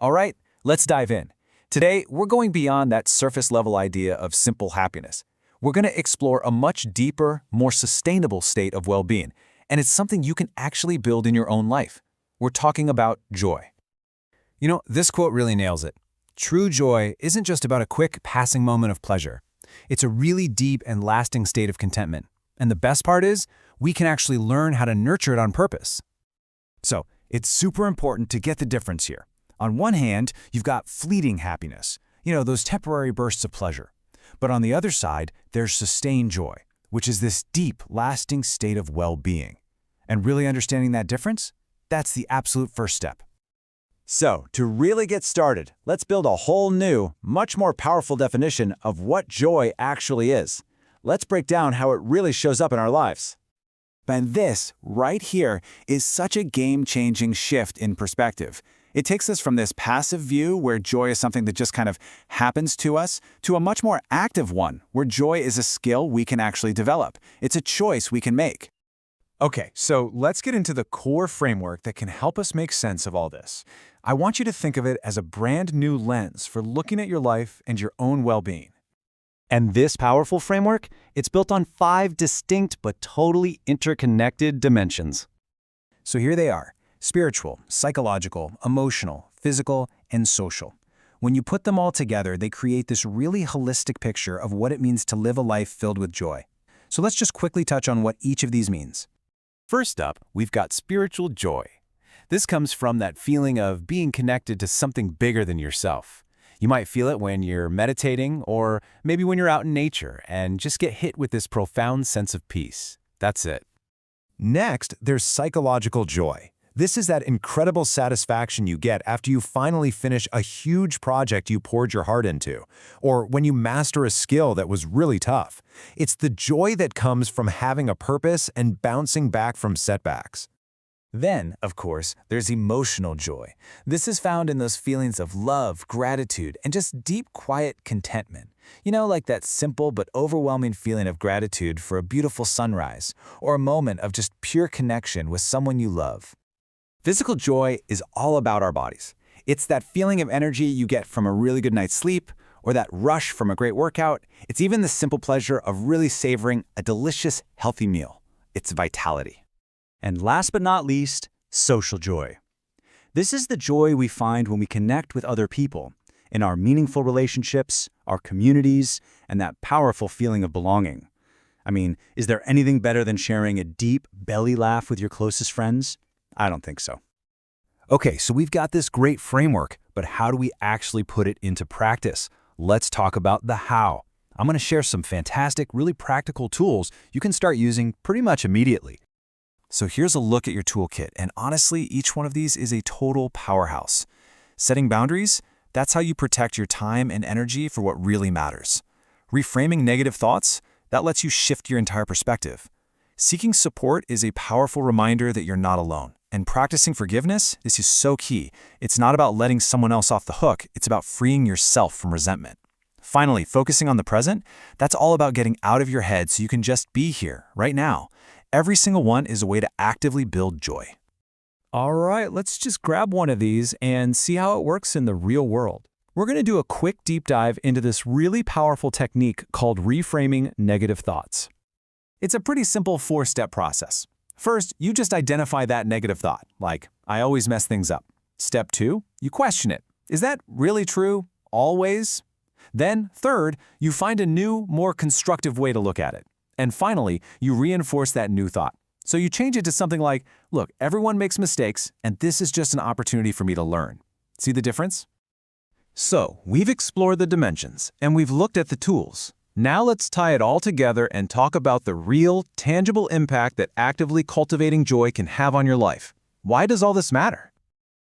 All right, let's dive in. Today, we're going beyond that surface-level idea of simple happiness. We're going to explore a much deeper, more sustainable state of well-being, and it's something you can actually build in your own life. We're talking about joy. You know, this quote really nails it. True joy isn't just about a quick, passing moment of pleasure. It's a really deep and lasting state of contentment. And the best part is, we can actually learn how to nurture it on purpose. So, it's super important to get the difference here. On one hand, you've got fleeting happiness, those temporary bursts of pleasure. But on the other side, there's sustained joy, which is this deep, lasting state of well-being. And really understanding that difference? That's the absolute first step. So, to really get started, let's build a whole new, much more powerful definition of what joy actually is. Let's break down how it really shows up in our lives. And this, right here, is such a game-changing shift in perspective. It takes us from this passive view where joy is something that just kind of happens to us, to a much more active one where joy is a skill we can actually develop. It's a choice we can make. Okay, so let's get into the core framework that can help us make sense of all this. I want you to think of it as a brand new lens for looking at your life and your own well-being. And this powerful framework, it's built on 5 distinct but totally interconnected dimensions. So here they are: spiritual, psychological, emotional, physical, and social. When you put them all together, they create this really holistic picture of what it means to live a life filled with joy. So let's just quickly touch on what each of these means. First up, we've got spiritual joy. This comes from that feeling of being connected to something bigger than yourself. You might feel it when you're meditating, or maybe when you're out in nature and just get hit with this profound sense of peace. That's it. Next, there's psychological joy. This is that incredible satisfaction you get after you finally finish a huge project you poured your heart into, or when you master a skill that was really tough. It's the joy that comes from having a purpose and bouncing back from setbacks. Then, of course, there's emotional joy. This is found in those feelings of love, gratitude, and just deep, quiet contentment. Like that simple but overwhelming feeling of gratitude for a beautiful sunrise, or a moment of just pure connection with someone you love. Physical joy is all about our bodies. It's that feeling of energy you get from a really good night's sleep, or that rush from a great workout. It's even the simple pleasure of really savoring a delicious, healthy meal. It's vitality. And last but not least, social joy. This is the joy we find when we connect with other people, in our meaningful relationships, our communities, and that powerful feeling of belonging. I mean, is there anything better than sharing a deep belly laugh with your closest friends? I don't think so. Okay, so we've got this great framework, but how do we actually put it into practice? Let's talk about the how. I'm going to share some fantastic, really practical tools you can start using pretty much immediately. So here's a look at your toolkit, and honestly, each one of these is a total powerhouse. Setting boundaries, that's how you protect your time and energy for what really matters. Reframing negative thoughts, that lets you shift your entire perspective. Seeking support is a powerful reminder that you're not alone. And practicing forgiveness, this is so key. It's not about letting someone else off the hook, it's about freeing yourself from resentment. Finally, focusing on the present, that's all about getting out of your head so you can just be here, right now. Every single one is a way to actively build joy. All right, let's just grab one of these and see how it works in the real world. We're going to do a quick deep dive into this really powerful technique called reframing negative thoughts. It's a pretty simple 4-step process. First, you just identify that negative thought, like, I always mess things up. Step 2, you question it. Is that really true? Always? Then, third, you find a new, more constructive way to look at it. And finally, you reinforce that new thought. So you change it to something like, look, everyone makes mistakes, and this is just an opportunity for me to learn. See the difference? So, we've explored the dimensions, and we've looked at the tools. Now let's tie it all together and talk about the real, tangible impact that actively cultivating joy can have on your life. Why does all this matter?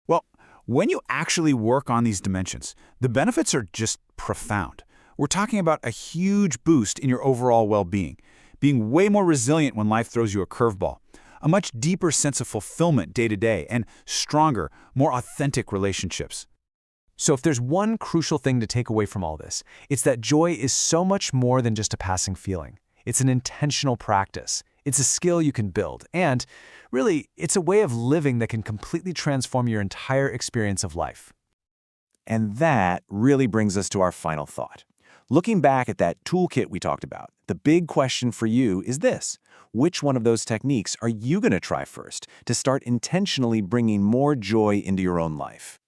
Well, when you actually work on these dimensions, the benefits are just profound. We're talking about a huge boost in your overall well-being, being way more resilient when life throws you a curveball, a much deeper sense of fulfillment day to day, and stronger, more authentic relationships. So if there's one crucial thing to take away from all this, it's that joy is so much more than just a passing feeling. It's an intentional practice. It's a skill you can build. And really, it's a way of living that can completely transform your entire experience of life. And that really brings us to our final thought. Looking back at that toolkit we talked about, the big question for you is this: which one of those techniques are you going to try first to start intentionally bringing more joy into your own life?